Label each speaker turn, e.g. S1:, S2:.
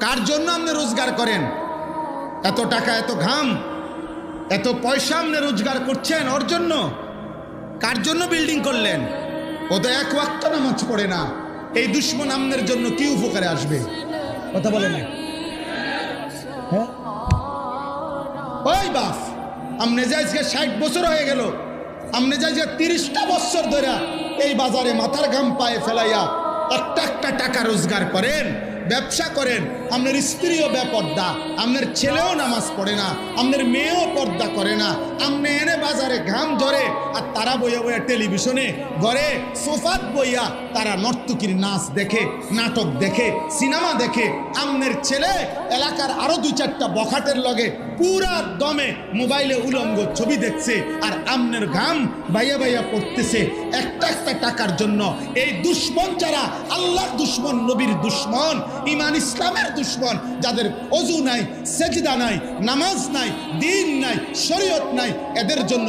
S1: কার জন্য আপনি রোজগার করেন? এত টাকা, এত ঘাম, এত পয়সা আপনি রোজগার করছেন ওর জন্য? কার জন্য বিল্ডিং করলেন? ও তো এক ওয়াক্ত নামাজ পড়ে না। এই দুশ্মন আমনের জন্য কি উপকারে আসবে? কথা বলে না। হ্যাঁ, ওই বাপ, আমনে যে আজকে 60 বছর হয়ে গেল, আমনে যে আজকে 30টা বছর ধরে এই বাজারে মাথার ঘাম পায়ে ফেলাইয়া একটা একটা টাকা রোজগার করেন, ব্যবসা করেন, আপনার স্ত্রীও বেপর্দা, আপনার ছেলেও নামাজ পড়ে না, আপনার মেয়েও পর্দা করে না, আপনি এনে বাজারে ঘাম ঝরে আর তারা বইয়া বইয়া টেলিভিশনে ঘরে সোফাত বইয়া তারা নর্তকীর নাচ দেখে, নাটক দেখে, সিনেমা দেখে। আপনার ছেলে এলাকার আরো 2-4টা বখাটের লগে পুরা দমে মোবাইলে উলঙ্গ ছবি দেখছে, আর আমনের ঘাম বাইয়া বাইয়া পড়তেছে একটা একটা টাকার জন্য। এই দুশ্মন যারা আল্লাহর দুশ্মন, নবীর দুশ্মন, ইমান ইসলামের দুশ্মন, যাদের ওযু নাই, সেজদা নাই, নামাজ নাই, দিন নাই, শরীয়ত নাই, এদের জন্য